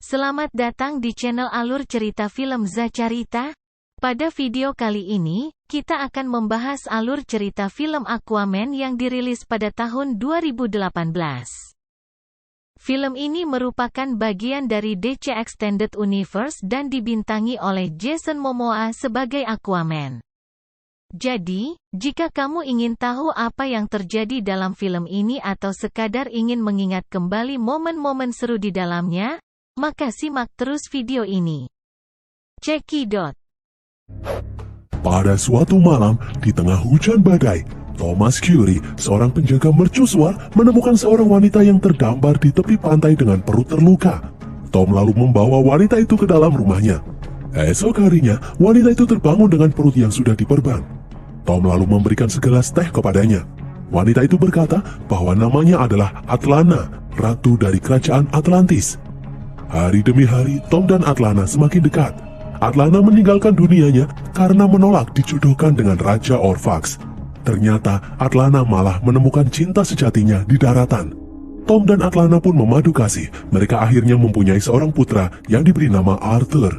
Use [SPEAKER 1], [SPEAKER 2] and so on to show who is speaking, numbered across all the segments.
[SPEAKER 1] Selamat datang di channel Alur Cerita Film Zacarita. Pada video kali ini, kita akan membahas alur cerita film Aquaman yang dirilis pada tahun 2018. Film ini merupakan bagian dari DC Extended Universe dan dibintangi oleh Jason Momoa sebagai Aquaman. Jadi, jika kamu ingin tahu apa yang terjadi dalam film ini atau sekadar ingin mengingat kembali momen-momen seru di dalamnya, maka simak terus video ini. Cekidot.
[SPEAKER 2] Pada suatu malam, di tengah hujan badai, Thomas Curie, seorang penjaga mercusuar, menemukan seorang wanita yang terdampar di tepi pantai dengan perut terluka. Tom lalu membawa wanita itu ke dalam rumahnya. Esok harinya, wanita itu terbangun dengan perut yang sudah diperban. Tom lalu memberikan segelas teh kepadanya. Wanita itu berkata bahwa namanya adalah Atlana, ratu dari kerajaan Atlantis. Hari demi hari, Tom dan Atlana semakin dekat. Atlana meninggalkan dunianya karena menolak dijodohkan dengan Raja Orphax. Ternyata, Atlana malah menemukan cinta sejatinya di daratan. Tom dan Atlana pun memadu kasih. Mereka akhirnya mempunyai seorang putra yang diberi nama Arthur.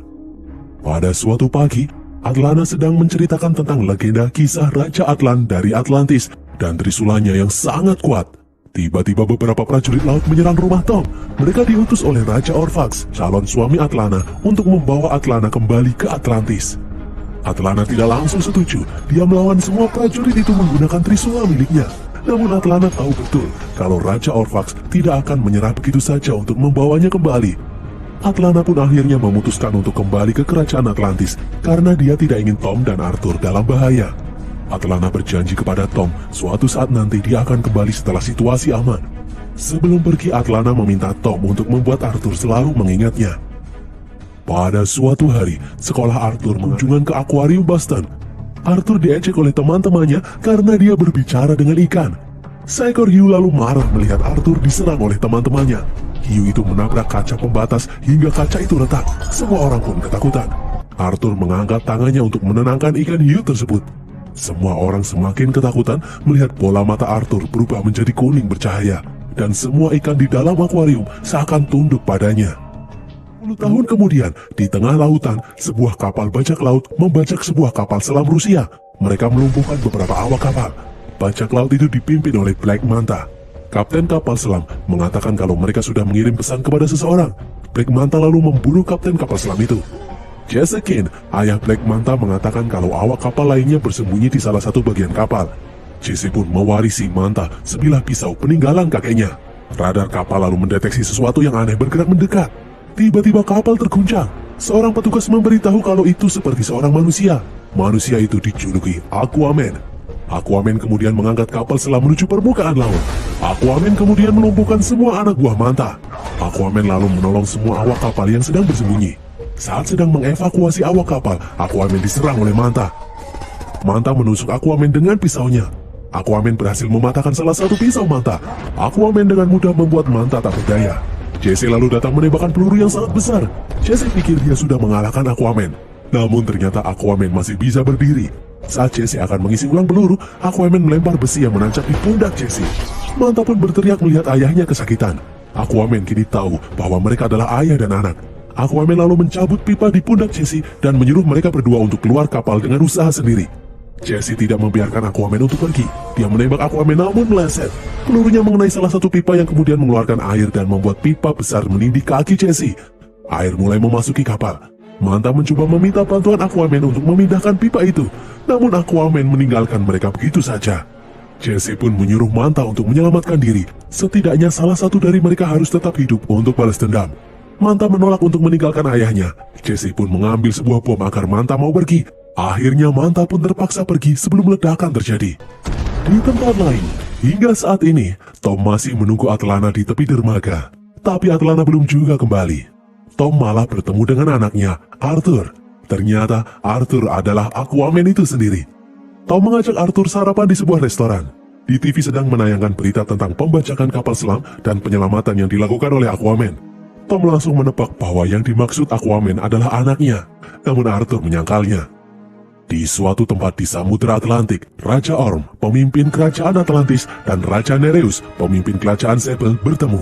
[SPEAKER 2] Pada suatu pagi, Atlana sedang menceritakan tentang legenda kisah Raja Atlan dari Atlantis dan trisulanya yang sangat kuat. Tiba-tiba beberapa prajurit laut menyerang rumah Tom. Mereka diutus oleh Raja Orphax, calon suami Atlana, untuk membawa Atlana kembali ke Atlantis. Atlana tidak langsung setuju. Dia melawan semua prajurit itu menggunakan trisula miliknya. Namun Atlana tahu betul kalau Raja Orphax tidak akan menyerah begitu saja untuk membawanya kembali. Atlana pun akhirnya memutuskan untuk kembali ke kerajaan Atlantis karena dia tidak ingin Tom dan Arthur dalam bahaya. Atlana berjanji kepada Tom, suatu saat nanti dia akan kembali setelah situasi aman. Sebelum pergi, Atlana meminta Tom untuk membuat Arthur selalu mengingatnya. Pada suatu hari, sekolah Arthur mengunjungan ke akuarium Boston. Arthur diejek oleh teman-temannya karena dia berbicara dengan ikan. Seekor hiu lalu marah melihat Arthur diserang oleh teman-temannya. Hiu itu menabrak kaca pembatas hingga kaca itu retak. Semua orang pun ketakutan. Arthur mengangkat tangannya untuk menenangkan ikan hiu tersebut. Semua orang semakin ketakutan melihat bola mata Arthur berubah menjadi kuning bercahaya, dan semua ikan di dalam akuarium seakan tunduk padanya. 10 tahun kemudian, di tengah lautan, sebuah kapal bajak laut membajak sebuah kapal selam Rusia. Mereka melumpuhkan beberapa awak kapal. Bajak laut itu dipimpin oleh Black Manta. Kapten kapal selam mengatakan kalau mereka sudah mengirim pesan kepada seseorang. Black Manta lalu membunuh kapten kapal selam itu. Jesse Kane, ayah Black Manta, mengatakan kalau awak kapal lainnya bersembunyi di salah satu bagian kapal. Jesse pun mewarisi Manta sebilah pisau peninggalan kakeknya. Radar kapal lalu mendeteksi sesuatu yang aneh bergerak mendekat. Tiba-tiba kapal terguncang. Seorang petugas memberitahu kalau itu seperti seorang manusia. Manusia itu dijuluki Aquaman. Aquaman kemudian mengangkat kapal selam menuju permukaan laut. Aquaman kemudian melumpuhkan semua anak buah Manta. Aquaman lalu menolong semua awak kapal yang sedang bersembunyi. Saat sedang mengevakuasi awak kapal, Aquaman diserang oleh Manta. Manta menusuk Aquaman dengan pisaunya. Aquaman berhasil mematahkan salah satu pisau Manta. Aquaman dengan mudah membuat Manta tak berdaya. Jesse lalu datang menembakkan peluru yang sangat besar. Jesse pikir dia sudah mengalahkan Aquaman. Namun ternyata Aquaman masih bisa berdiri. Saat Jesse akan mengisi ulang peluru, Aquaman melempar besi yang menancap di pundak Jesse. Manta pun berteriak melihat ayahnya kesakitan. Aquaman kini tahu bahwa mereka adalah ayah dan anak. Aquaman lalu mencabut pipa di pundak Jesse dan menyuruh mereka berdua untuk keluar kapal dengan usaha sendiri. Jesse tidak membiarkan Aquaman untuk pergi. Dia menembak Aquaman namun meleset. Pelurunya mengenai salah satu pipa yang kemudian mengeluarkan air dan membuat pipa besar menindih kaki Jesse. Air mulai memasuki kapal. Manta mencoba meminta bantuan Aquaman untuk memindahkan pipa itu. Namun Aquaman meninggalkan mereka begitu saja. Jesse pun menyuruh Manta untuk menyelamatkan diri. Setidaknya salah satu dari mereka harus tetap hidup untuk balas dendam. Manta menolak untuk meninggalkan ayahnya. Jesse pun mengambil sebuah bom agar Manta mau pergi. Akhirnya Manta pun terpaksa pergi sebelum ledakan terjadi. Di tempat lain, hingga saat ini, Tom masih menunggu Atlana di tepi dermaga. Tapi Atlana belum juga kembali. Tom malah bertemu dengan anaknya, Arthur. Ternyata Arthur adalah Aquaman itu sendiri. Tom mengajak Arthur sarapan di sebuah restoran. Di TV sedang menayangkan berita tentang pembajakan kapal selam dan penyelamatan yang dilakukan oleh Aquaman. Tom langsung menebak bahwa yang dimaksud Aquaman adalah anaknya, namun Arthur menyangkalnya. Di suatu tempat di Samudra Atlantik, Raja Orm, pemimpin kerajaan Atlantis, dan Raja Nereus, pemimpin kerajaan Sebel, bertemu.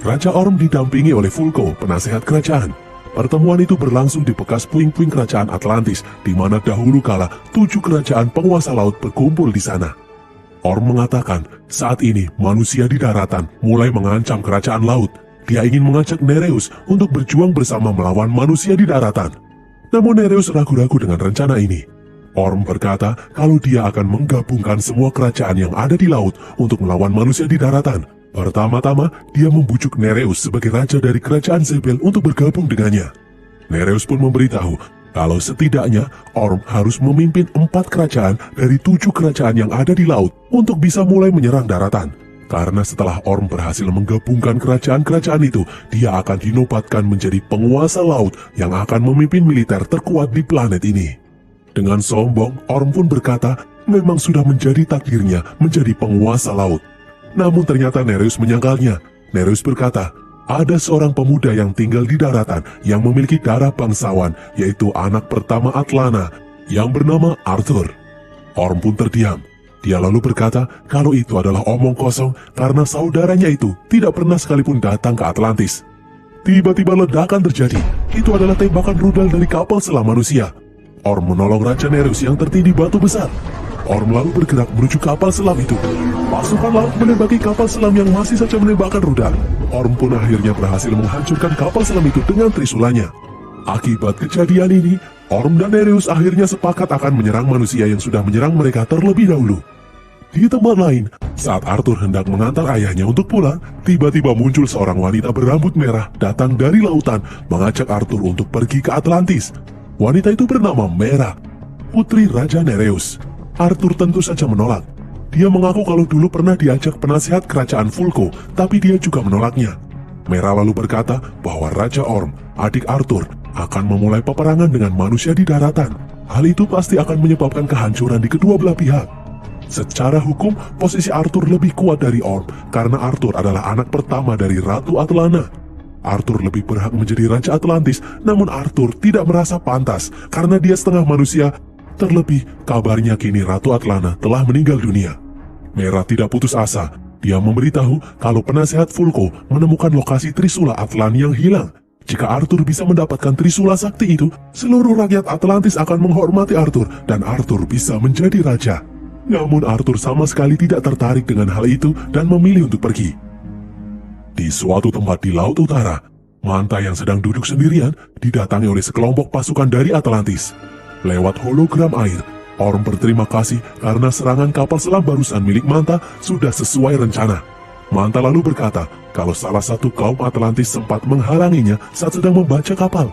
[SPEAKER 2] Raja Orm didampingi oleh Vulko, penasehat kerajaan. Pertemuan itu berlangsung di bekas puing-puing kerajaan Atlantis, di mana dahulu kala 7 kerajaan penguasa laut berkumpul di sana. Orm mengatakan, saat ini manusia di daratan mulai mengancam kerajaan laut. Dia ingin mengajak Nereus untuk berjuang bersama melawan manusia di daratan. Namun Nereus ragu-ragu dengan rencana ini. Orm berkata kalau dia akan menggabungkan semua kerajaan yang ada di laut untuk melawan manusia di daratan. Pertama-tama, dia membujuk Nereus sebagai raja dari kerajaan Zebel untuk bergabung dengannya. Nereus pun memberitahu kalau setidaknya Orm harus memimpin 4 kerajaan dari 7 kerajaan yang ada di laut untuk bisa mulai menyerang daratan. Karena setelah Orm berhasil menggabungkan kerajaan-kerajaan itu, dia akan dinobatkan menjadi penguasa laut yang akan memimpin militer terkuat di planet ini. Dengan sombong, Orm pun berkata memang sudah menjadi takdirnya menjadi penguasa laut. Namun ternyata Nereus menyangkalnya. Nereus berkata, ada seorang pemuda yang tinggal di daratan yang memiliki darah bangsawan, yaitu anak pertama Atlana, yang bernama Arthur. Orm pun terdiam. Dia lalu berkata kalau itu adalah omong kosong karena saudaranya itu tidak pernah sekalipun datang ke Atlantis. Tiba-tiba ledakan terjadi. Itu adalah tembakan rudal dari kapal selam manusia. Orm menolong Raja Nereus yang tertindih batu besar. Orm lalu bergerak menuju kapal selam itu. Pasukan laut menembaki kapal selam yang masih saja menembakkan rudal. Orm pun akhirnya berhasil menghancurkan kapal selam itu dengan trisulanya. Akibat kejadian ini, Orm dan Nereus akhirnya sepakat akan menyerang manusia yang sudah menyerang mereka terlebih dahulu. Di tempat lain, saat Arthur hendak mengantar ayahnya untuk pulang, tiba-tiba muncul seorang wanita berambut merah datang dari lautan mengajak Arthur untuk pergi ke Atlantis. Wanita itu bernama Mera, putri Raja Nereus. Arthur tentu saja menolak. Dia mengaku kalau dulu pernah diajak penasehat kerajaan Vulko, tapi dia juga menolaknya. Mera lalu berkata bahwa Raja Orm, adik Arthur, akan memulai peperangan dengan manusia di daratan. Hal itu pasti akan menyebabkan kehancuran di kedua belah pihak. Secara hukum, posisi Arthur lebih kuat dari Orm, karena Arthur adalah anak pertama dari Ratu Atlana. Arthur lebih berhak menjadi Raja Atlantis, namun Arthur tidak merasa pantas, karena dia setengah manusia. Terlebih, kabarnya kini Ratu Atlana telah meninggal dunia. Mera tidak putus asa. Dia memberitahu kalau penasehat Vulko menemukan lokasi Trisula Atlan yang hilang. Jika Arthur bisa mendapatkan Trisula Sakti itu, seluruh rakyat Atlantis akan menghormati Arthur dan Arthur bisa menjadi raja. Namun Arthur sama sekali tidak tertarik dengan hal itu dan memilih untuk pergi. Di suatu tempat di Laut Utara, Manta yang sedang duduk sendirian didatangi oleh sekelompok pasukan dari Atlantis. Lewat hologram air, Orm berterima kasih karena serangan kapal selam barusan milik Manta sudah sesuai rencana. Manta lalu berkata kalau salah satu kaum Atlantis sempat menghalanginya saat sedang membaca kapal.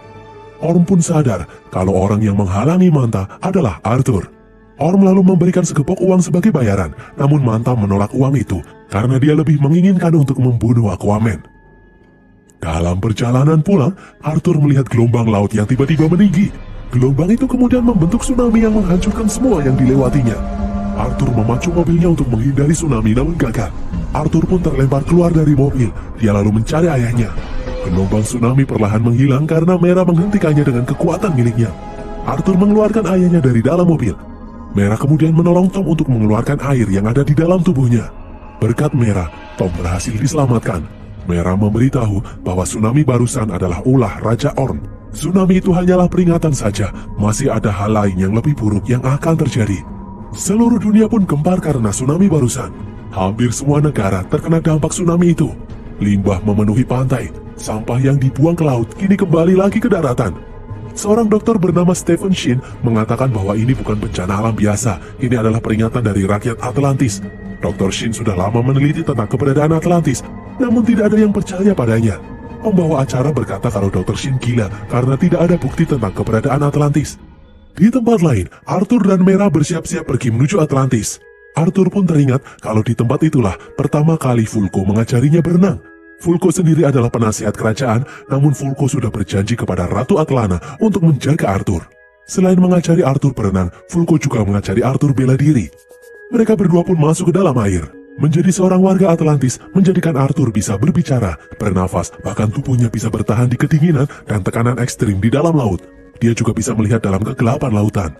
[SPEAKER 2] Orm pun sadar kalau orang yang menghalangi Manta adalah Arthur. Orm lalu memberikan segepok uang sebagai bayaran, namun Manta menolak uang itu karena dia lebih menginginkan untuk membunuh Aquaman. Dalam perjalanan pulang, Arthur melihat gelombang laut yang tiba-tiba meninggi. Gelombang itu kemudian membentuk tsunami yang menghancurkan semua yang dilewatinya. Arthur memacu mobilnya untuk menghindari tsunami namun gagal. Arthur pun terlempar keluar dari mobil. Dia lalu mencari ayahnya. Gelombang tsunami perlahan menghilang karena Mera menghentikannya dengan kekuatan miliknya. Arthur mengeluarkan ayahnya dari dalam mobil. Mera kemudian menolong Tom untuk mengeluarkan air yang ada di dalam tubuhnya. Berkat Mera, Tom berhasil diselamatkan. Mera memberitahu bahwa tsunami barusan adalah ulah Raja Orm. Tsunami itu hanyalah peringatan saja, masih ada hal lain yang lebih buruk yang akan terjadi. Seluruh dunia pun gempar karena tsunami barusan. Hampir semua negara terkena dampak tsunami itu. Limbah memenuhi pantai, sampah yang dibuang ke laut kini kembali lagi ke daratan. Seorang dokter bernama Stephen Shin mengatakan bahwa ini bukan bencana alam biasa, ini adalah peringatan dari rakyat Atlantis. Dr. Shin sudah lama meneliti tentang keberadaan Atlantis, namun tidak ada yang percaya padanya. Pembawa acara berkata kalau Dr. Shin gila karena tidak ada bukti tentang keberadaan Atlantis. Di tempat lain, Arthur dan Mera bersiap-siap pergi menuju Atlantis. Arthur pun teringat kalau di tempat itulah pertama kali Vulko mengajarinya berenang. Vulko sendiri adalah penasihat kerajaan, namun Vulko sudah berjanji kepada Ratu Atlana untuk menjaga Arthur. Selain mengajari Arthur berenang, Vulko juga mengajari Arthur bela diri. Mereka berdua pun masuk ke dalam air. Menjadi seorang warga Atlantis menjadikan Arthur bisa berbicara, bernafas, bahkan tubuhnya bisa bertahan di kedinginan dan tekanan ekstrim di dalam laut. Dia juga bisa melihat dalam kegelapan lautan.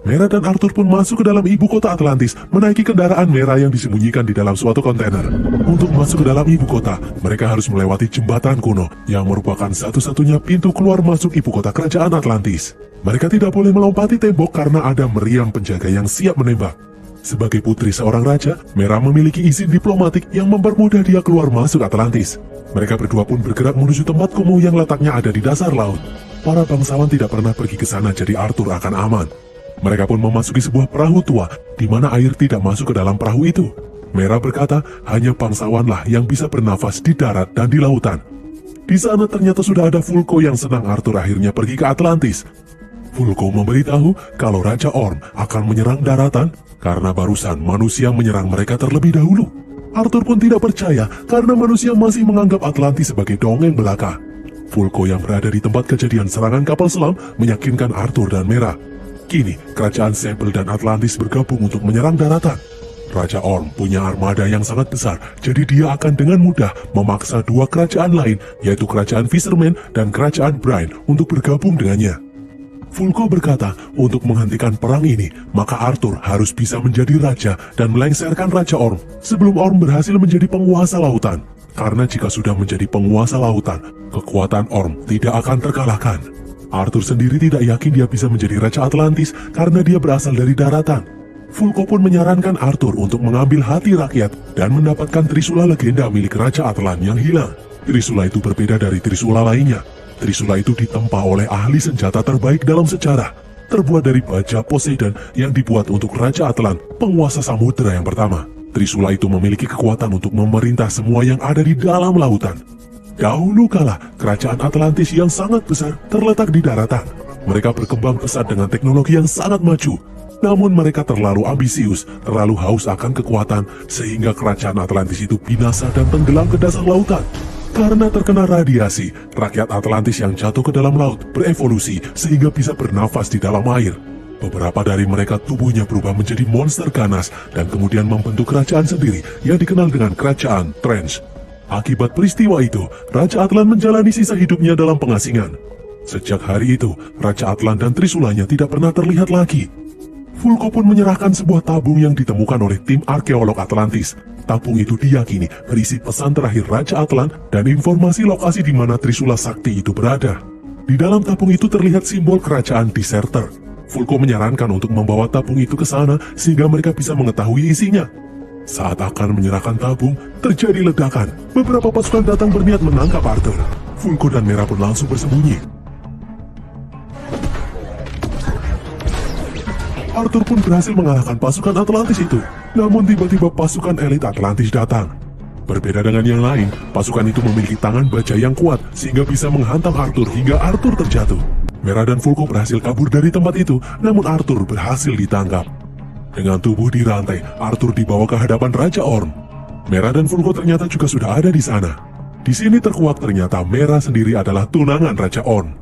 [SPEAKER 2] Mera dan Arthur pun masuk ke dalam ibu kota Atlantis, menaiki kendaraan Mera yang disembunyikan di dalam suatu kontainer. Untuk masuk ke dalam ibu kota, mereka harus melewati jembatan kuno, yang merupakan satu-satunya pintu keluar masuk ibu kota kerajaan Atlantis. Mereka tidak boleh melompati tembok karena ada meriam penjaga yang siap menembak. Sebagai putri seorang raja, Mera memiliki izin diplomatik yang mempermudah dia keluar masuk Atlantis. Mereka berdua pun bergerak menuju tempat kumuh yang letaknya ada di dasar laut. Para bangsawan tidak pernah pergi ke sana, jadi Arthur akan aman. Mereka pun memasuki sebuah perahu tua, di mana air tidak masuk ke dalam perahu itu. Mera berkata, hanya bangsawanlah yang bisa bernafas di darat dan di lautan. Di sana ternyata sudah ada Vulko yang senang Arthur akhirnya pergi ke Atlantis. Vulko memberitahu kalau Raja Orm akan menyerang daratan, karena barusan manusia menyerang mereka terlebih dahulu. Arthur pun tidak percaya, karena manusia masih menganggap Atlantis sebagai dongeng belaka. Vulko yang berada di tempat kejadian serangan kapal selam meyakinkan Arthur dan Mera. Kini, kerajaan Sebel dan Atlantis bergabung untuk menyerang daratan. Raja Orm punya armada yang sangat besar, jadi dia akan dengan mudah memaksa dua kerajaan lain, yaitu kerajaan Fisherman dan kerajaan Brine, untuk bergabung dengannya. Vulko berkata, untuk menghentikan perang ini, maka Arthur harus bisa menjadi raja dan melengsarkan Raja Orm sebelum Orm berhasil menjadi penguasa lautan. Karena jika sudah menjadi penguasa lautan, kekuatan Orm tidak akan terkalahkan. Arthur sendiri tidak yakin dia bisa menjadi Raja Atlantis karena dia berasal dari daratan. Vulko pun menyarankan Arthur untuk mengambil hati rakyat dan mendapatkan Trisula legenda milik Raja Atlan yang hilang. Trisula itu berbeda dari Trisula lainnya. Trisula itu ditempa oleh ahli senjata terbaik dalam sejarah, terbuat dari baja Poseidon yang dibuat untuk Raja Atlan, penguasa samudera yang pertama. Trisula itu memiliki kekuatan untuk memerintah semua yang ada di dalam lautan. Dahulu kala, kerajaan Atlantis yang sangat besar terletak di daratan. Mereka berkembang pesat dengan teknologi yang sangat maju. Namun mereka terlalu ambisius, terlalu haus akan kekuatan, sehingga kerajaan Atlantis itu binasa dan tenggelam ke dasar lautan. Karena terkena radiasi, rakyat Atlantis yang jatuh ke dalam laut berevolusi sehingga bisa bernafas di dalam air. Beberapa dari mereka tubuhnya berubah menjadi monster ganas dan kemudian membentuk kerajaan sendiri yang dikenal dengan kerajaan Trench. Akibat peristiwa itu, Raja Atlan menjalani sisa hidupnya dalam pengasingan. Sejak hari itu, Raja Atlan dan Trisulanya tidak pernah terlihat lagi. Vulko pun menyerahkan sebuah tabung yang ditemukan oleh tim arkeolog Atlantis. Tabung itu diyakini berisi pesan terakhir Raja Atlan dan informasi lokasi di mana Trisula Sakti itu berada. Di dalam tabung itu terlihat simbol kerajaan Deserter. Vulko menyarankan untuk membawa tabung itu ke sana sehingga mereka bisa mengetahui isinya. Saat akan menyerahkan tabung, terjadi ledakan. Beberapa pasukan datang berniat menangkap Arthur. Vulko dan Mera pun langsung bersembunyi. Arthur pun berhasil mengalahkan pasukan Atlantis itu. Namun tiba-tiba pasukan elit Atlantis datang. Berbeda dengan yang lain, pasukan itu memiliki tangan baja yang kuat sehingga bisa menghantam Arthur hingga Arthur terjatuh. Mera dan Vulko berhasil kabur dari tempat itu, namun Arthur berhasil ditangkap. Dengan tubuh dirantai, Arthur dibawa ke hadapan Raja Orm. Mera dan Vulko ternyata juga sudah ada di sana. Di sini terkuak ternyata Mera sendiri adalah tunangan Raja Orm.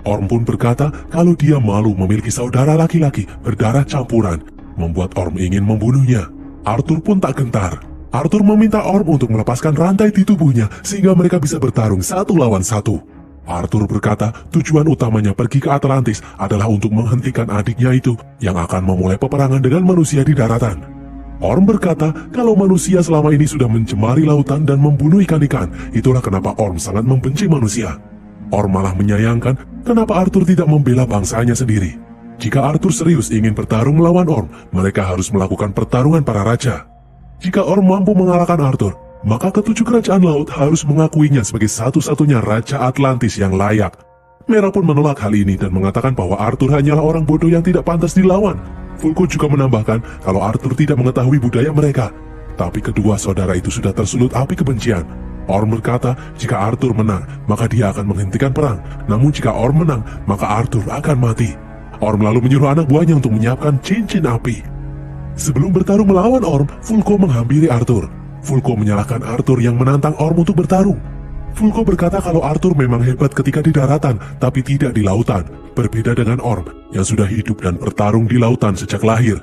[SPEAKER 2] Orm pun berkata kalau dia malu memiliki saudara laki-laki berdarah campuran, membuat Orm ingin membunuhnya. Arthur pun tak gentar. Arthur meminta Orm untuk melepaskan rantai di tubuhnya sehingga mereka bisa bertarung satu lawan satu. Arthur berkata tujuan utamanya pergi ke Atlantis adalah untuk menghentikan adiknya itu yang akan memulai peperangan dengan manusia di daratan. Orm berkata kalau manusia selama ini sudah mencemari lautan dan membunuh ikan-ikan, itulah kenapa Orm sangat membenci manusia. Orm malah menyayangkan kenapa Arthur tidak membela bangsanya sendiri. Jika Arthur serius ingin bertarung melawan Orm, mereka harus melakukan pertarungan para raja. Jika Orm mampu mengalahkan Arthur, maka ketujuh kerajaan laut harus mengakuinya sebagai satu-satunya Raja Atlantis yang layak. Mera pun menolak hal ini dan mengatakan bahwa Arthur hanyalah orang bodoh yang tidak pantas dilawan. Vulko juga menambahkan kalau Arthur tidak mengetahui budaya mereka. Tapi kedua saudara itu sudah tersulut api kebencian. Orm berkata jika Arthur menang, maka dia akan menghentikan perang. Namun jika Orm menang, maka Arthur akan mati. Orm lalu menyuruh anak buahnya untuk menyiapkan cincin api. Sebelum bertarung melawan Orm, Vulko menghampiri Arthur. Vulko menyalahkan Arthur yang menantang Orm untuk bertarung. Vulko berkata kalau Arthur memang hebat ketika di daratan, tapi tidak di lautan. Berbeda dengan Orm yang sudah hidup dan bertarung di lautan sejak lahir.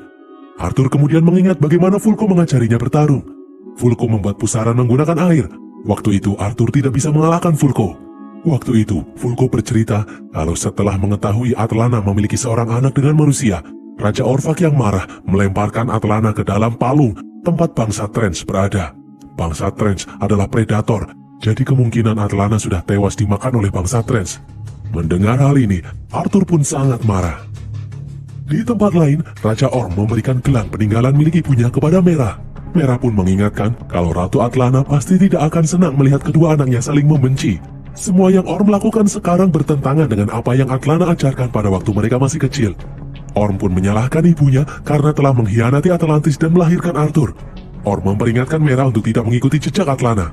[SPEAKER 2] Arthur kemudian mengingat bagaimana Vulko mengajarinya bertarung. Vulko membuat pusaran menggunakan air. Waktu itu Arthur tidak bisa mengalahkan Vulko. Waktu itu Vulko bercerita kalau setelah mengetahui Atlana memiliki seorang anak dengan manusia, Raja Orvak yang marah melemparkan Atlana ke dalam palung tempat bangsa Trance berada. Bangsa Trance adalah predator, jadi kemungkinan Atlana sudah tewas dimakan oleh bangsa Trance. Mendengar hal ini, Arthur pun sangat marah. Di tempat lain, Raja Orm memberikan gelang peninggalan milik ibunya kepada Merah. Merah pun mengingatkan kalau Ratu Atlana pasti tidak akan senang melihat kedua anaknya saling membenci. Semua yang Orm lakukan sekarang bertentangan dengan apa yang Atlana ajarkan pada waktu mereka masih kecil. Orm pun menyalahkan ibunya karena telah mengkhianati Atlantis dan melahirkan Arthur. Orm memperingatkan Merah untuk tidak mengikuti jejak Atlana.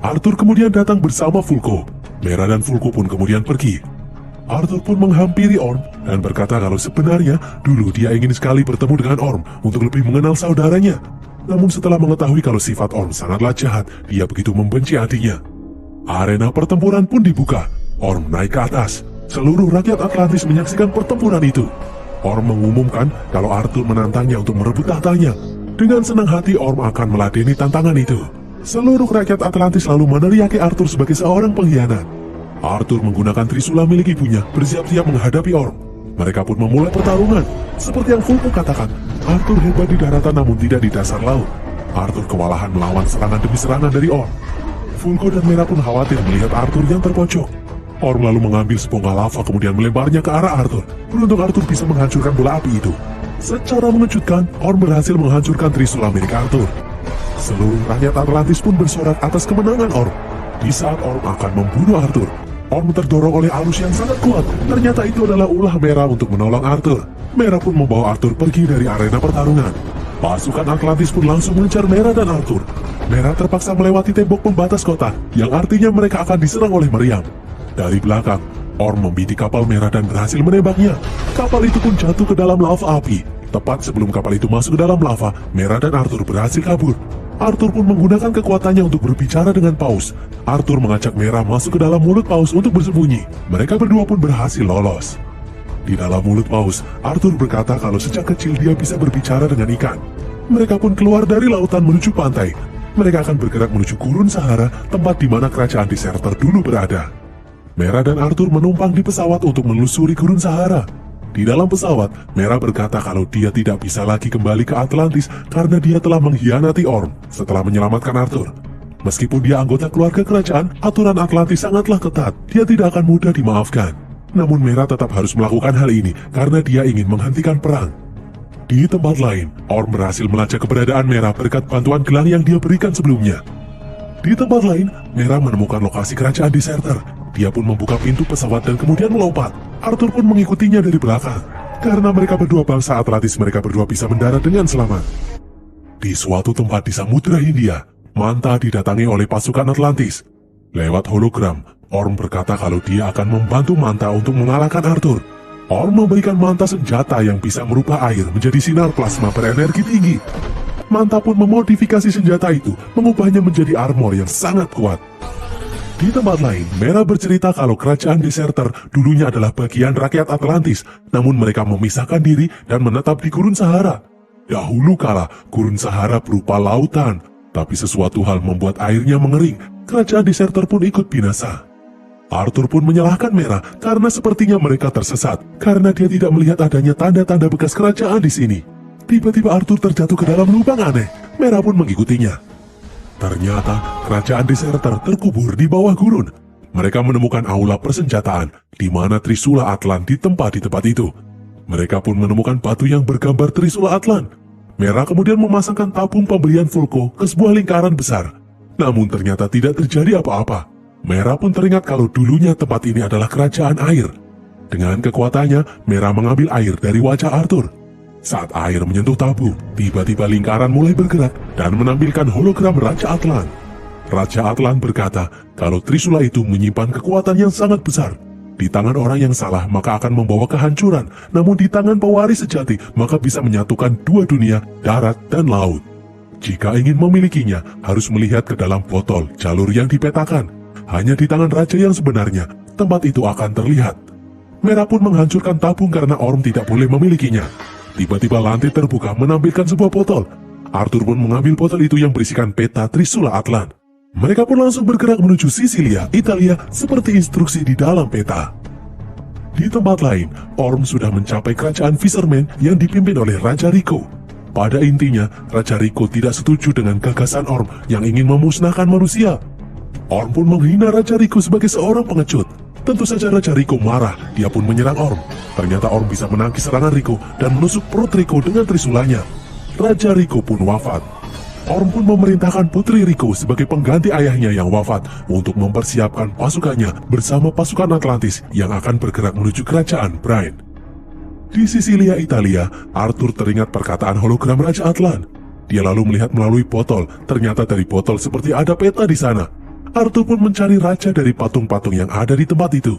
[SPEAKER 2] Arthur kemudian datang bersama Vulko. Merah dan Vulko pun kemudian pergi. Arthur pun menghampiri Orm dan berkata kalau sebenarnya dulu dia ingin sekali bertemu dengan Orm untuk lebih mengenal saudaranya. Namun setelah mengetahui kalau sifat Orm sangatlah jahat, dia begitu membenci adiknya. Arena pertempuran pun dibuka. Orm naik ke atas. Seluruh rakyat Atlantis menyaksikan pertempuran itu. Orm mengumumkan kalau Arthur menantangnya untuk merebut tahtanya. Dengan senang hati Orm akan meladeni tantangan itu. Seluruh rakyat Atlantis lalu meneriaki Arthur sebagai seorang pengkhianat. Arthur menggunakan trisula milik ibunya bersiap-siap menghadapi Orm. Mereka pun memulai pertarungan. Seperti yang Vulko katakan, Arthur hebat di daratan namun tidak di dasar laut. Arthur kewalahan melawan serangan demi serangan dari Orm. Vulko dan Merah pun khawatir melihat Arthur yang terpojok. Orm lalu mengambil sepongah lava kemudian melemparnya ke arah Arthur. Beruntung Arthur bisa menghancurkan bola api itu. Secara mengejutkan, Orm berhasil menghancurkan trisula milik Arthur. Seluruh rakyat Atlantis pun bersorak atas kemenangan Orm. Di saat Orm akan membunuh Arthur, Orm terdorong oleh arus yang sangat kuat. Ternyata itu adalah ulah Merah untuk menolong Arthur. Merah pun membawa Arthur pergi dari arena pertarungan. Pasukan Atlantis pun langsung mengejar Merah dan Arthur. Merah terpaksa melewati tembok pembatas kota, yang artinya mereka akan diserang oleh meriam. Dari belakang, Orm membidik kapal Merah dan berhasil menembaknya. Kapal itu pun jatuh ke dalam lava api. Tepat sebelum kapal itu masuk ke dalam lava, Merah dan Arthur berhasil kabur. Arthur pun menggunakan kekuatannya untuk berbicara dengan Paus. Arthur mengajak Merah masuk ke dalam mulut Paus untuk bersembunyi. Mereka berdua pun berhasil lolos. Di dalam mulut Paus, Arthur berkata kalau sejak kecil dia bisa berbicara dengan ikan. Mereka pun keluar dari lautan menuju pantai. Mereka akan bergerak menuju Gurun Sahara, tempat di mana kerajaan Deserter dulu berada. Merah dan Arthur menumpang di pesawat untuk menelusuri Gurun Sahara. Di dalam pesawat, Merah berkata kalau dia tidak bisa lagi kembali ke Atlantis karena dia telah mengkhianati Orm setelah menyelamatkan Arthur. Meskipun dia anggota keluarga kerajaan, aturan Atlantis sangatlah ketat. Dia tidak akan mudah dimaafkan. Namun Merah tetap harus melakukan hal ini karena dia ingin menghentikan perang. Di tempat lain, Orm berhasil melacak keberadaan Merah berkat bantuan gelang yang dia berikan sebelumnya. Di tempat lain, Merah menemukan lokasi kerajaan Deserter. Dia pun membuka pintu pesawat dan kemudian melompat. Arthur pun mengikutinya dari belakang. Karena mereka berdua bangsa Atlantis, mereka berdua bisa mendarat dengan selamat. Di suatu tempat di Samudra Hindia, Manta didatangi oleh pasukan Atlantis. Lewat hologram, Orm berkata kalau dia akan membantu Manta untuk mengalahkan Arthur. Orm memberikan Manta senjata yang bisa merubah air menjadi sinar plasma berenergi tinggi. Manta pun memodifikasi senjata itu, mengubahnya menjadi armor yang sangat kuat. Di tempat lain, Merah bercerita kalau kerajaan Deserter dulunya adalah bagian rakyat Atlantis, namun mereka memisahkan diri dan menetap di Gurun Sahara. Dahulu kala, Gurun Sahara berupa lautan, tapi sesuatu hal membuat airnya mengering. Kerajaan Deserter pun ikut binasa. Arthur pun menyalahkan Merah karena sepertinya mereka tersesat, karena dia tidak melihat adanya tanda-tanda bekas kerajaan di sini. Tiba-tiba Arthur terjatuh ke dalam lubang aneh. Merah pun mengikutinya. Ternyata kerajaan Deserter terkubur di bawah gurun. Mereka menemukan aula persenjataan di mana Trisula Atlan ditempa di tempat itu. Mereka pun menemukan batu yang bergambar Trisula Atlan. Merah kemudian memasangkan tabung pemberian Vulko ke sebuah lingkaran besar. Namun ternyata tidak terjadi apa-apa. Merah pun teringat kalau dulunya tempat ini adalah kerajaan air. Dengan kekuatannya, Merah mengambil air dari wajah Arthur. Saat air menyentuh tabung, tiba-tiba lingkaran mulai bergerak dan menampilkan hologram Raja Atlan. Raja Atlan berkata kalau Trisula itu menyimpan kekuatan yang sangat besar. Di tangan orang yang salah maka akan membawa kehancuran, namun di tangan pewaris sejati maka bisa menyatukan dua dunia, darat dan laut. Jika ingin memilikinya, harus melihat ke dalam botol jalur yang dipetakan. Hanya di tangan raja yang sebenarnya, tempat itu akan terlihat. Merah pun menghancurkan tabung karena Orm tidak boleh memilikinya. Tiba-tiba lantai terbuka menampilkan sebuah botol. Arthur pun mengambil botol itu yang berisikan peta Trisula Atlan. Mereka pun langsung bergerak menuju Sisilia, Italia, seperti instruksi di dalam peta. Di tempat lain, Orm sudah mencapai kerajaan Fisherman yang dipimpin oleh Raja Rico. Pada intinya, Raja Rico tidak setuju dengan gagasan Orm yang ingin memusnahkan manusia. Orm pun menghina Raja Rico sebagai seorang pengecut. Tentu saja Raja Rico marah, dia pun menyerang Orm. Ternyata Orm bisa menangkis serangan Rico dan menusuk perut Rico dengan trisulanya. Raja Rico pun wafat. Orm pun memerintahkan putri Rico sebagai pengganti ayahnya yang wafat untuk mempersiapkan pasukannya bersama pasukan Atlantis yang akan bergerak menuju kerajaan Brian. Di Sisilia, Italia, Arthur teringat perkataan hologram Raja Atlan. Dia lalu melihat melalui botol, ternyata dari botol seperti ada peta di sana. Arthur pun mencari raja dari patung-patung yang ada di tempat itu.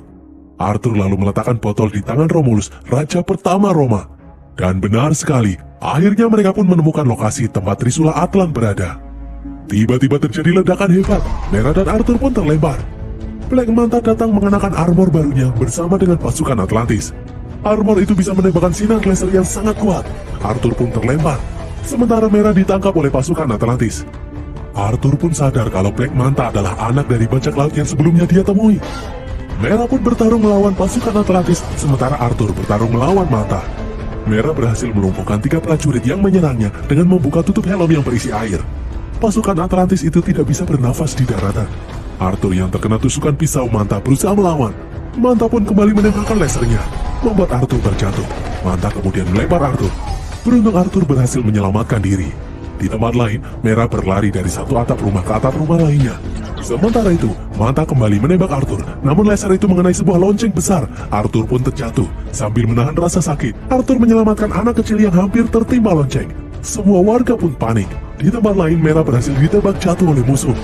[SPEAKER 2] Arthur lalu meletakkan botol di tangan Romulus, raja pertama Roma. Dan benar sekali, akhirnya mereka pun menemukan lokasi tempat Trisula Atlan berada. Tiba-tiba terjadi ledakan hebat, Mera dan Arthur pun terlempar. Black Manta datang mengenakan armor barunya bersama dengan pasukan Atlantis. Armor itu bisa menembakkan sinar laser yang sangat kuat. Arthur pun terlempar, sementara Mera ditangkap oleh pasukan Atlantis. Arthur pun sadar kalau Black Manta adalah anak dari bajak laut yang sebelumnya dia temui. Mera pun bertarung melawan pasukan Atlantis, sementara Arthur bertarung melawan Manta. Mera berhasil melumpuhkan 3 prajurit yang menyerangnya dengan membuka tutup helm yang berisi air. Pasukan Atlantis itu tidak bisa bernafas di daratan. Arthur yang terkena tusukan pisau Manta berusaha melawan. Manta pun kembali menembakkan lasernya, membuat Arthur terjatuh. Manta kemudian melempar Arthur. Beruntung Arthur berhasil menyelamatkan diri. Di tempat lain, Mera berlari dari satu atap rumah ke atap rumah lainnya. Sementara itu, Manta kembali menembak Arthur, namun laser itu mengenai sebuah lonceng besar. Arthur pun terjatuh. Sambil menahan rasa sakit, Arthur menyelamatkan anak kecil yang hampir tertimpa lonceng. Semua warga pun panik. Di tempat lain, Mera berhasil ditembak jatuh oleh musuh.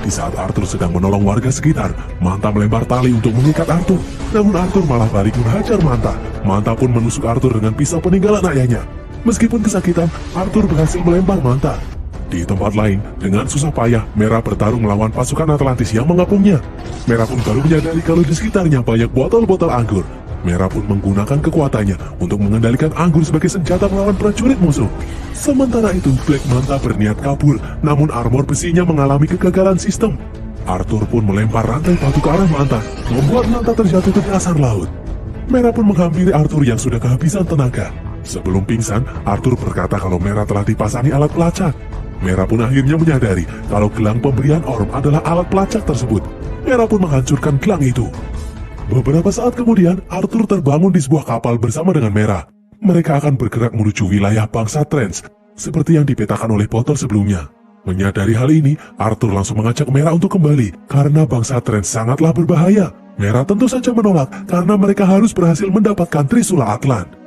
[SPEAKER 2] Di saat Arthur sedang menolong warga sekitar, Manta melempar tali untuk mengikat Arthur. Namun Arthur malah balik menghajar Manta. Manta pun menusuk Arthur dengan pisau peninggalan ayahnya. Meskipun kesakitan, Arthur berhasil melempar Manta. Di tempat lain, dengan susah payah, Mera bertarung melawan pasukan Atlantis yang mengepungnya. Mera pun baru menyadari kalau di sekitarnya banyak botol-botol anggur. Mera pun menggunakan kekuatannya untuk mengendalikan anggur sebagai senjata melawan prajurit musuh. Sementara itu, Black Manta berniat kabur, namun armor besinya mengalami kegagalan sistem. Arthur pun melempar rantai batu ke arah Manta, membuat Manta terjatuh ke dasar laut. Mera pun menghampiri Arthur yang sudah kehabisan tenaga. Sebelum pingsan, Arthur berkata kalau Mera telah dipasangi alat pelacak. Mera pun akhirnya menyadari kalau gelang pemberian Orm adalah alat pelacak tersebut. Mera pun menghancurkan gelang itu. Beberapa saat kemudian, Arthur terbangun di sebuah kapal bersama dengan Mera. Mereka akan bergerak menuju wilayah bangsa Trans, seperti yang dipetakan oleh botol sebelumnya. Menyadari hal ini, Arthur langsung mengajak Mera untuk kembali, karena bangsa Trans sangatlah berbahaya. Mera tentu saja menolak, karena mereka harus berhasil mendapatkan Trisula Atlan.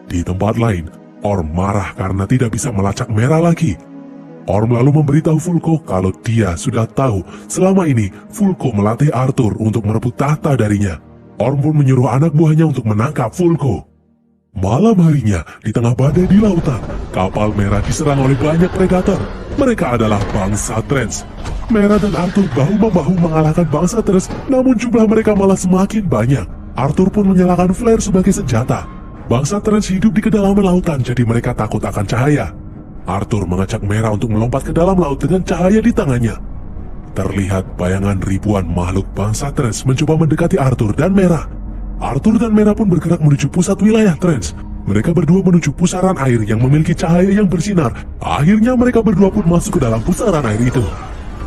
[SPEAKER 2] Di tempat lain, Orm marah karena tidak bisa melacak Mera lagi. Orm lalu memberitahu Vulko kalau dia sudah tahu selama ini Vulko melatih Arthur untuk merebut tahta darinya. Orm pun menyuruh anak buahnya untuk menangkap Vulko. Malam harinya, di tengah badai di lautan, kapal Mera diserang oleh banyak predator. Mereka adalah bangsa Trans. Mera dan Arthur bahu-membahu mengalahkan bangsa Trans, namun jumlah mereka malah semakin banyak. Arthur pun menyalakan flare sebagai senjata. Bangsa Trans hidup di kedalaman lautan, jadi mereka takut akan cahaya. Arthur mengajak Mera untuk melompat ke dalam laut dengan cahaya di tangannya. Terlihat bayangan ribuan makhluk bangsa Trans mencoba mendekati Arthur dan Mera. Arthur dan Mera pun bergerak menuju pusat wilayah Trans. Mereka berdua menuju pusaran air yang memiliki cahaya yang bersinar. Akhirnya mereka berdua pun masuk ke dalam pusaran air itu.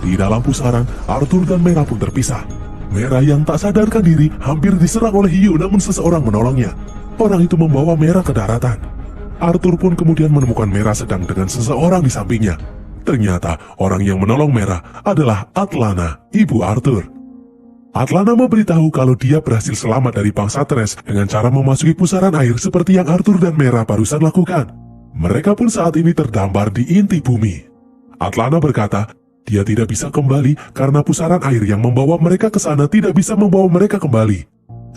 [SPEAKER 2] Di dalam pusaran, Arthur dan Mera pun terpisah. Mera yang tak sadarkan diri hampir diserang oleh hiu, namun seseorang menolongnya. Orang itu membawa Mera ke daratan. Arthur pun kemudian menemukan Mera sedang dengan seseorang di sampingnya. Ternyata orang yang menolong Mera adalah Atlana, ibu Arthur. Atlana memberitahu kalau dia berhasil selamat dari bangsa Trans dengan cara memasuki pusaran air seperti yang Arthur dan Mera barusan lakukan. Mereka pun saat ini terdampar di inti bumi. Atlana berkata, dia tidak bisa kembali karena pusaran air yang membawa mereka ke sana tidak bisa membawa mereka kembali.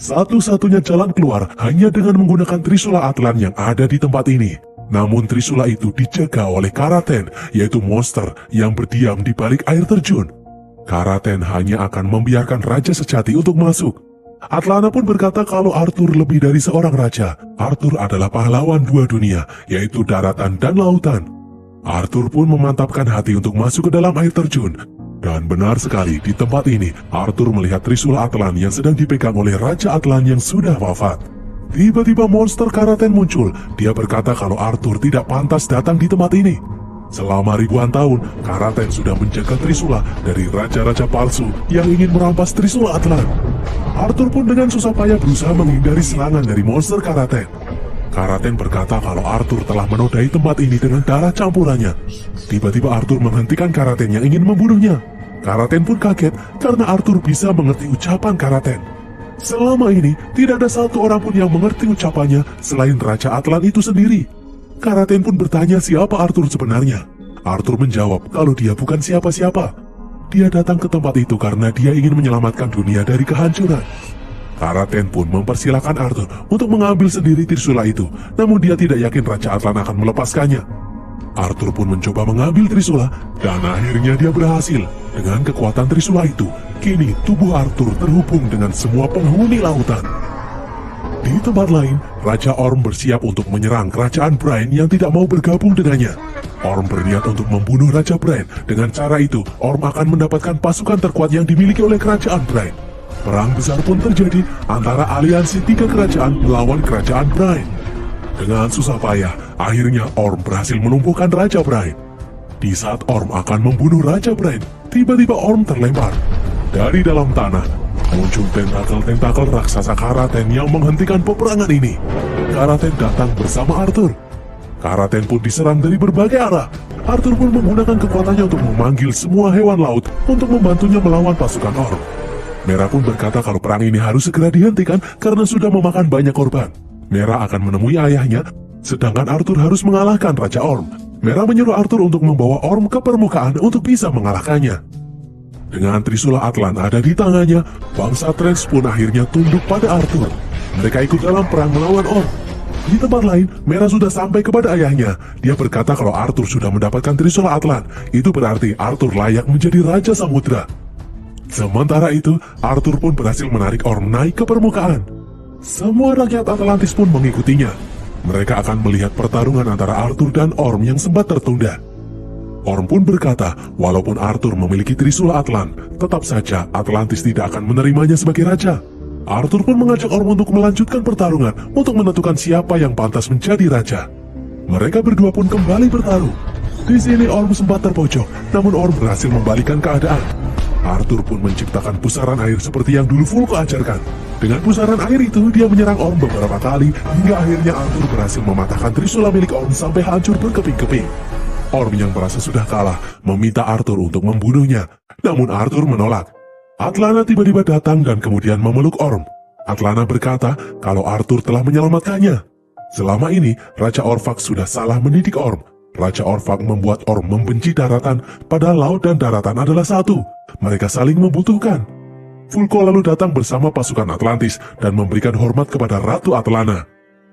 [SPEAKER 2] Satu-satunya jalan keluar hanya dengan menggunakan Trisula Atlan yang ada di tempat ini. Namun Trisula itu dijaga oleh Karaten, yaitu monster yang berdiam di balik air terjun. Karaten hanya akan membiarkan raja sejati untuk masuk. Atlana pun berkata kalau Arthur lebih dari seorang raja. Arthur adalah pahlawan 2 dunia, yaitu daratan dan lautan. Arthur pun memantapkan hati untuk masuk ke dalam air terjun. Dan benar sekali, di tempat ini, Arthur melihat Trisula Atlan yang sedang dipegang oleh Raja Atlan yang sudah wafat. Tiba-tiba monster Karaten muncul. Dia berkata kalau Arthur tidak pantas datang di tempat ini. Selama ribuan tahun, Karaten sudah menjaga Trisula dari raja-raja palsu yang ingin merampas Trisula Atlan. Arthur pun dengan susah payah berusaha menghindari serangan dari monster Karaten. Karaten berkata kalau Arthur telah menodai tempat ini dengan darah campurannya. Tiba-tiba Arthur menghentikan Karaten yang ingin membunuhnya. Karaten pun kaget karena Arthur bisa mengerti ucapan Karaten. Selama ini, tidak ada satu orang pun yang mengerti ucapannya selain Raja Atlan itu sendiri. Karaten pun bertanya siapa Arthur sebenarnya. Arthur menjawab kalau dia bukan siapa-siapa. Dia datang ke tempat itu karena dia ingin menyelamatkan dunia dari kehancuran. Karaten pun mempersilahkan Arthur untuk mengambil sendiri Trisula itu, namun dia tidak yakin Raja Atlan akan melepaskannya. Arthur pun mencoba mengambil Trisula, dan akhirnya dia berhasil. Dengan kekuatan Trisula itu, kini tubuh Arthur terhubung dengan semua penghuni lautan. Di tempat lain, Raja Orm bersiap untuk menyerang Kerajaan Brain yang tidak mau bergabung dengannya. Orm berniat untuk membunuh Raja Brain. Dengan cara itu, Orm akan mendapatkan pasukan terkuat yang dimiliki oleh Kerajaan Brain. Perang besar pun terjadi antara aliansi 3 kerajaan melawan Kerajaan Brain. Dengan susah payah, akhirnya Orm berhasil melumpuhkan Raja Brain. Di saat Orm akan membunuh Raja Brain, tiba-tiba Orm terlempar. Dari dalam tanah, muncul tentakel-tentakel raksasa Karaten yang menghentikan peperangan ini. Karaten datang bersama Arthur. Karaten pun diserang dari berbagai arah. Arthur pun menggunakan kekuatannya untuk memanggil semua hewan laut untuk membantunya melawan pasukan Orm. Merah pun berkata kalau perang ini harus segera dihentikan karena sudah memakan banyak korban. Merah akan menemui ayahnya, sedangkan Arthur harus mengalahkan Raja Orm. Merah menyuruh Arthur untuk membawa Orm ke permukaan untuk bisa mengalahkannya. Dengan Trisula Atlan ada di tangannya, bangsa Trance pun akhirnya tunduk pada Arthur. Mereka ikut dalam perang melawan Orm. Di tempat lain, Merah sudah sampai kepada ayahnya. Dia berkata kalau Arthur sudah mendapatkan Trisula Atlan. Itu berarti Arthur layak menjadi Raja Samudra. Sementara itu, Arthur pun berhasil menarik Orm naik ke permukaan. Semua rakyat Atlantis pun mengikutinya. Mereka akan melihat pertarungan antara Arthur dan Orm yang sempat tertunda. Orm pun berkata, walaupun Arthur memiliki Trisula Atlan, tetap saja Atlantis tidak akan menerimanya sebagai raja. Arthur pun mengajak Orm untuk melanjutkan pertarungan untuk menentukan siapa yang pantas menjadi raja. Mereka berdua pun kembali bertarung. Di sini Orm sempat terpojok, namun Orm berhasil membalikkan keadaan. Arthur pun menciptakan pusaran air seperti yang dulu Vulko ajarkan. Dengan pusaran air itu, dia menyerang Orm beberapa kali, hingga akhirnya Arthur berhasil mematahkan Trisula milik Orm sampai hancur berkeping-keping. Orm yang merasa sudah kalah, meminta Arthur untuk membunuhnya. Namun Arthur menolak. Atlana tiba-tiba datang dan kemudian memeluk Orm. Atlana berkata kalau Arthur telah menyelamatkannya. Selama ini, Raja Orvak sudah salah mendidik Orm. Raja Orvak membuat Orm membenci daratan, padahal laut dan daratan adalah satu. Mereka saling membutuhkan. Vulko lalu datang bersama pasukan Atlantis dan memberikan hormat kepada Ratu Atlana.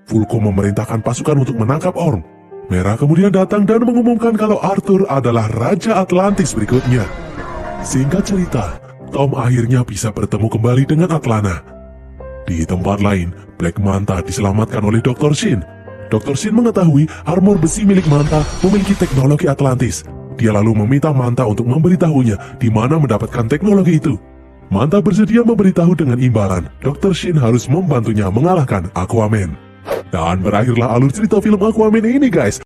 [SPEAKER 2] Vulko memerintahkan pasukan untuk menangkap Orm. Merah kemudian datang dan mengumumkan kalau Arthur adalah Raja Atlantis berikutnya. Singkat cerita, Tom akhirnya bisa bertemu kembali dengan Atlana. Di tempat lain, Black Manta diselamatkan oleh Dr. Shin. Dr. Shin mengetahui armor besi milik Manta memiliki teknologi Atlantis. Dia lalu meminta Manta untuk memberitahunya di mana mendapatkan teknologi itu. Manta bersedia memberitahu dengan imbalan. Dr. Shin harus membantunya mengalahkan Aquaman. Dan berakhirlah alur cerita film Aquaman ini guys.